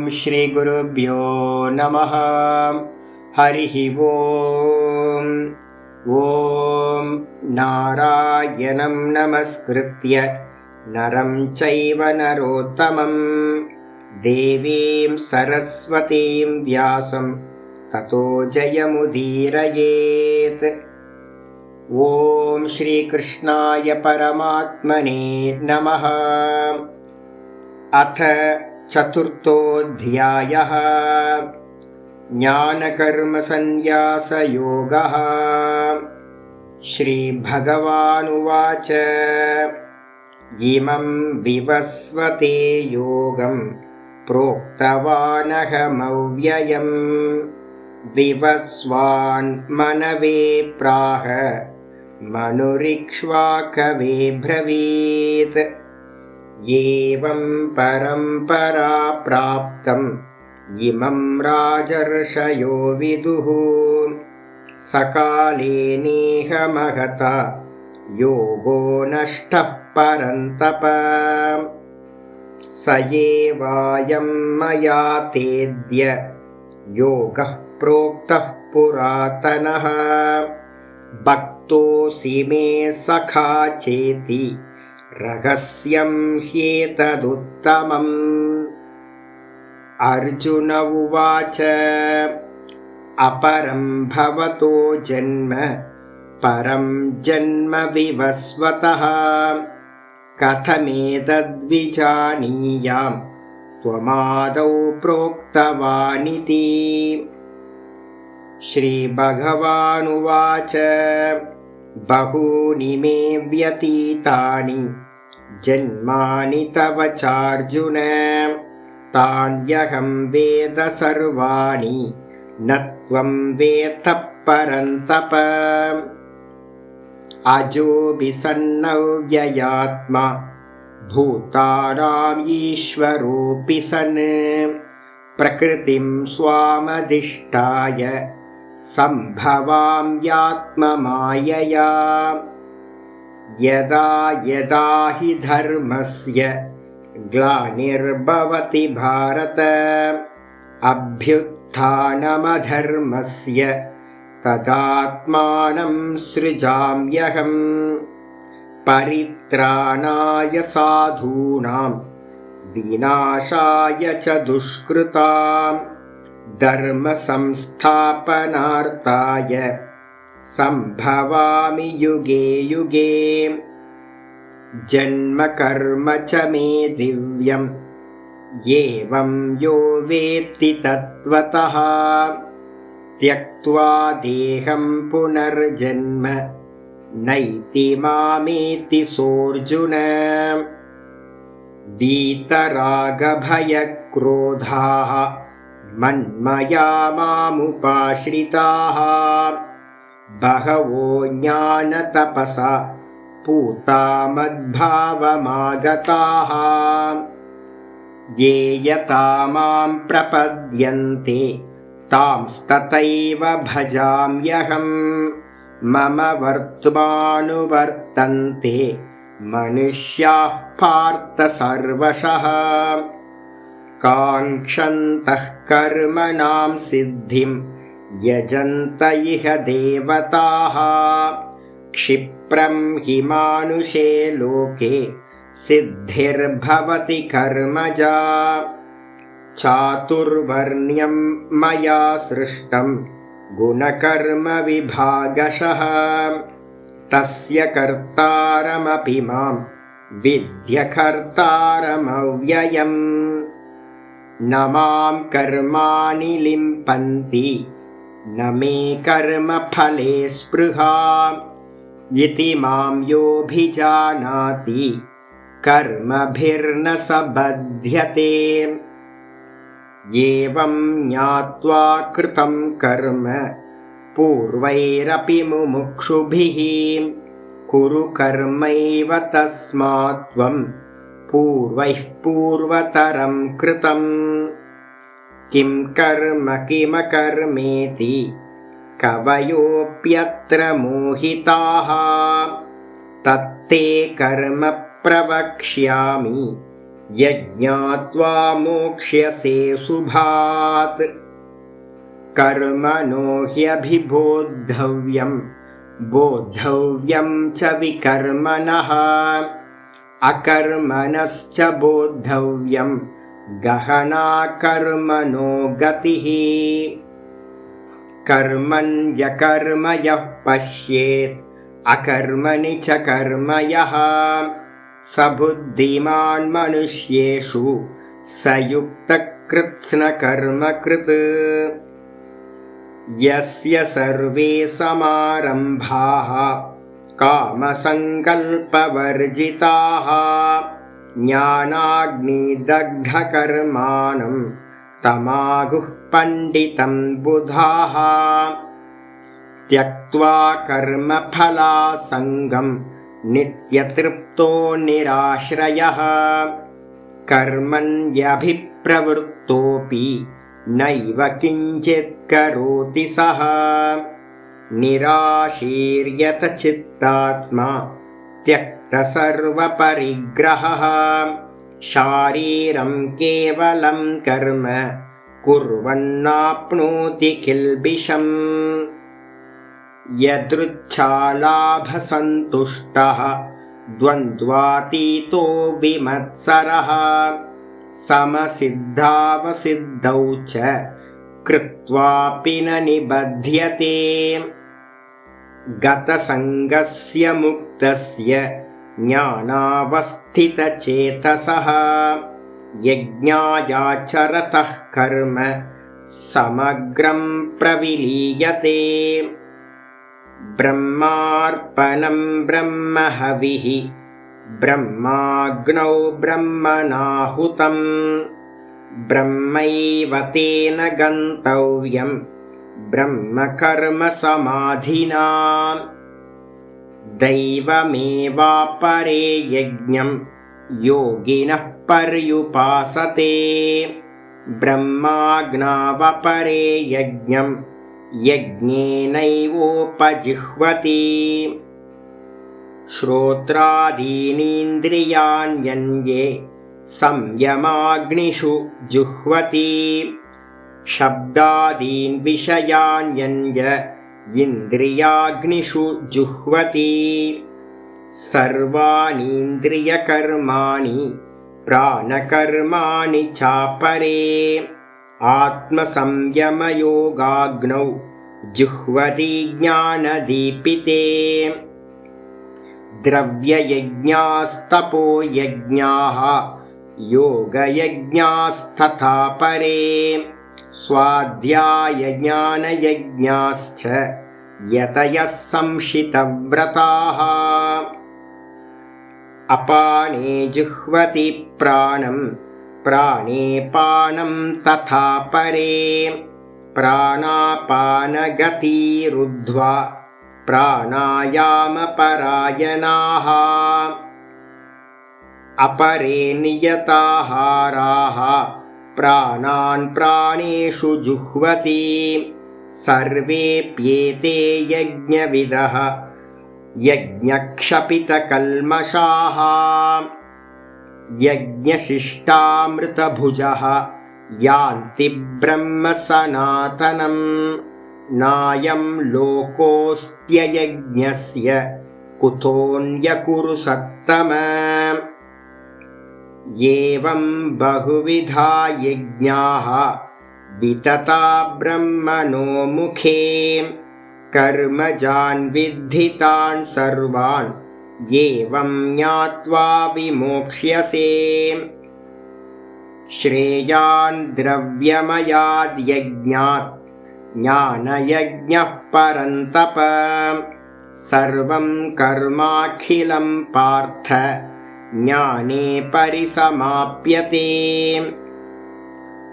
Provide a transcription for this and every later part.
ॐ श्रीगुरुभ्यो नमः। हरिः ॐ। ॐ नारायणं नमस्कृत्य नरं चैव नरोत्तमं देवीं सरस्वतीं व्यासं ततो जयमुदीरयेत्। ॐ श्रीकृष्णाय परमात्मने नमः। अथ चतुर्थोऽध्यायः। ज्ञानकर्मसन्न्यासयोगः। श्रीभगवानुवाच इमं विवस्वते योगं प्रोक्तवानहमव्ययम् विवस्वान् मनवे प्राह मनुरिक्ष्वाकवे ब्रवीत्। एवं परम्परा प्राप्तम् इमं राजर्षयो विदुः सकाले नेह महता योगो नष्टः परन्तप। स एवायं मया तेद्य योगः प्रोक्तः पुरातनः भक्तोऽसि मे सखा चेति रहस्यं ह्येतदुत्तमम्। अर्जुन उवाच अपरं भवतो जन्म परं जन्म विवस्वतः कथमेतद्विजानीयाम् त्वमादौ प्रोक्तवानिति। श्रीभगवानुवाच बहूनि मे व्यतीतानि जन्मानि तव चार्जुन तान्यहं वेद सर्वाणि न त्वं वेत्तः परन्तप। अजोऽपि सन्नव्ययात्मा भूतानां ईश्वरोऽपि सन् प्रकृतिं स्वामधिष्ठाय सम्भवाम्यात्ममायया। यदा यदा हि धर्मस्य ग्लानिर्भवति भारत अभ्युत्थानमधर्मस्य तदात्मानं सृजाम्यहम्। परित्राणाय साधूनां विनाशाय च दुष्कृतां धर्म संस्थापनार्थाय सम्भवामि युगे युगे। जन्म कर्म च मे दिव्यम् एवं यो वेत्ति तत्त्वतः त्यक्त्वा देहं पुनर्जन्म नैति मामेति सोऽर्जुन। वीतरागभयक्रोधाः मन्मया मामुपाश्रिताः बहवो ज्ञानतपसा पूता मद्भावमागताः। ये यथा मां प्रपद्यन्ते तांस्तथैव भजाम्यहम्। मम वर्त्मानुवर्तन्ते मनुष्याः पार्थ सर्वशः काङ्क्षन्तः कर्मणां सिद्धिं यजन्त इह देवताः। क्षिप्रं हि मानुषे लोके सिद्धिर्भवति कर्मजा। चातुर्वर्ण्यं मया सृष्टं गुणकर्म विभागशः तस्य कर्तारमपि मां विद्य कर्तारमव्ययम्। न मां कर्माणि लिम्पन्ति न मे कर्मफले स्पृहा इति मां योऽभिजानाति कर्मभिर्न स बध्यते। एवं ज्ञात्वा कृतं कर्म पूर्वैरपि मुमुक्षुभिः कुरु कर्मैव तस्मात् त्वं पूर्वैः पूर्वतरं कृतं। किं कर्म किमकर्मेति कवयोऽप्यत्र मोहिताः तत्ते कर्म प्रवक्ष्यामि यज्ञात्वा मोक्ष्यसे शुभात् कर्मणो ह्यभिबोद्धव्यं बोद्धव्यं च विकर्मणः अकर्मणश्च बोद्धव्यं गहना कर्मणो गतिः कर्मण्यकर्म यः पश्येत् अकर्मणि च कर्म यः स बुद्धिमान् मनुष्येषु स युक्तकृत्स्नकर्मकृत् यस्य सर्वे समारम्भाः कामसङ्कल्पवर्जिताः ज्ञानाग्निदग्धकर्माणं तमाहुः पण्डितं बुधाः त्यक्त्वा कर्मफलासङ्गं नित्यतृप्तो निराश्रयः कर्मण्यभिप्रवृत्तोऽपि नैव किञ्चित् करोति सः निराशीर्यतचित्तात्मा त्यक्तसर्वपरिग्रहः शारीरं केवलं कर्म कुर्वन्नाप्नोति किल्बिषम् यदृच्छालाभसन्तुष्टः द्वन्द्वातीतो विमत्सरः समसिद्धावसिद्धौ च कृत्वापि न निबध्यते गतसङ्गस्य मुक्तस्य ज्ञानावस्थितचेतसः यज्ञायाचरतः कर्म समग्रं प्रविलीयते ब्रह्मार्पणं ब्रह्महविः ब्रह्माग्नौ ब्रह्मणाहुतं ब्रह्मैव तेन गन्तव्यं ब्रह्मकर्मसमाधिना दैवमेवापरे यज्ञं योगिनः पर्युपासते ब्रह्माग्नावपरे यज्ञं यज्ञेनैवोपजिह्वति श्रोत्रादीनीन्द्रियाण्यन्ये संयमाग्निषु जुह्वति शब्दादीन् विषयाण्यन्य इन्द्रियाग्निषु जुह्वति सर्वाणीन्द्रियकर्माणि प्राणकर्माणि चापरे आत्मसंयमयोगाग्नौ जुह्वति ज्ञानदीपिते द्रव्ययज्ञास्तपोयज्ञाः योगयज्ञास्तथा परे स्वाध्यायज्ञानयज्ञाश्च यतयः संशितव्रताः अपाने जुह्वति प्राणं प्राणे पानं तथा परे प्राणापानगतिरुद्ध्वा प्राणायामपरायणाः अपरे नियताहाराः प्राणान् प्राणेषु जुह्वति सर्वेऽप्येते यज्ञविदः यज्ञक्षपितकल्मषाः यज्ञशिष्टामृतभुजः यान्ति ब्रह्म सनातनं नायं लोकोऽस्त्ययज्ञस्य कुतोऽन्यकुरु सत्तम एवं बहुविधा यज्ञाः वितता ब्रह्मणो मुखे कर्मजान् विद्धितान् सर्वान् एवं ज्ञात्वा विमोक्ष्यसे श्रेयान् द्रव्यमयाद् यज्ञात् ज्ञानयज्ञः परन्तप सर्वं कर्माखिलं पार्थ ज्ञाने परिसमाप्यते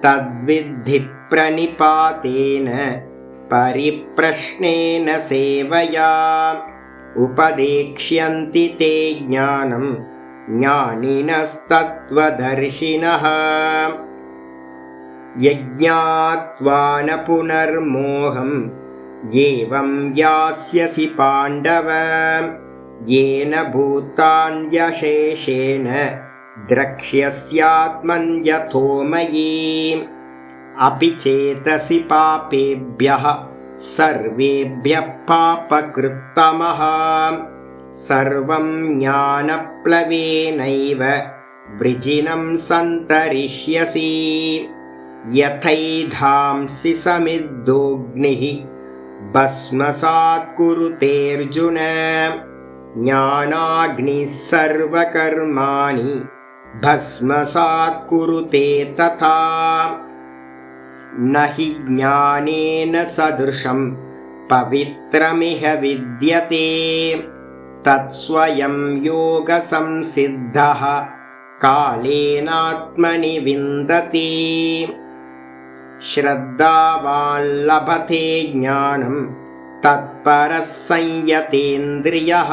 तद्विद्धि प्रणिपातेन परिप्रश्नेन सेवया उपदेक्ष्यन्ति ते ज्ञानं ज्ञानिनस्तत्त्वदर्शिनः यज्ञात्वा न पुनर्मोहम् एवं यास्यसि पाण्डव येन भूतान्यशेषेण द्रक्ष्यस्यात्मन्यथो मयि अपि चेतसि पापेभ्यः सर्वेभ्यः पापकृत्तमः सर्वं ज्ञानप्लवेनैव वृजिनं सन्तरिष्यसि यथैधांसि समिद्धोऽग्निः भस्मसात् कुरुतेऽर्जुन ज्ञानाग्निः सर्वकर्माणि भस्मसात् कुरुते तथा न हि ज्ञानेन सदृशं पवित्रमिह विद्यते तत्स्वयं योगसंसिद्धः कालेनात्मनि विन्दति श्रद्धावान् लभते ज्ञानं तत्परः संयतेन्द्रियः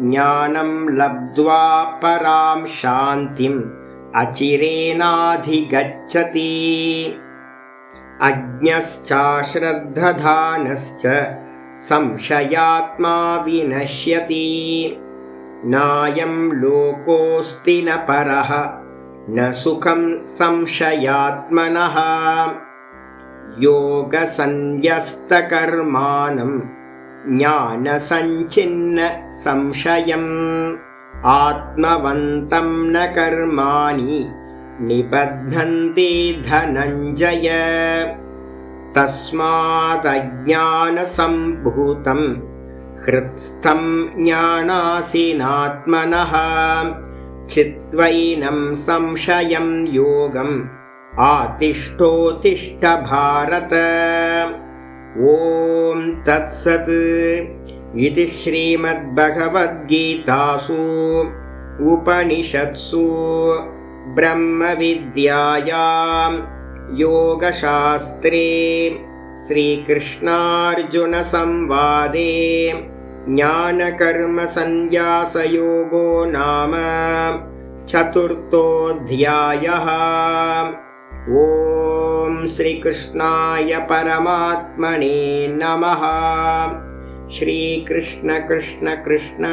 ज्ञानं लब्ध्वा परां शान्तिम् अचिरेणाधिगच्छति अज्ञश्चाश्रद्धधानश्च संशयात्मा विनश्यति नायं लोकोऽस्ति न परः न सुखं संशयात्मनः योगसन्न्यस्तकर्माणं ज्ञानसञ्छिन्न संशयम् आत्मवन्तं न कर्माणि निबध्नन्ति धनञ्जय तस्मादज्ञानसम्भूतं हृत्स्थं ज्ञानासीनात्मनः चित्वैनं संशयं योगम् आतिष्ठोत्तिष्ठ भारत ॐ तत्सत् इति श्रीमद्भगवद्गीतासु उपनिषत्सु ब्रह्मविद्यायां योगशास्त्रे श्रीकृष्णार्जुनसंवादे ज्ञानकर्मसन्न्यासयोगो नाम चतुर्थोऽध्यायः। ॐ श्रीकृष्णाय परमात्मने नमः। श्रीकृष्ण कृष्ण कृष्ण।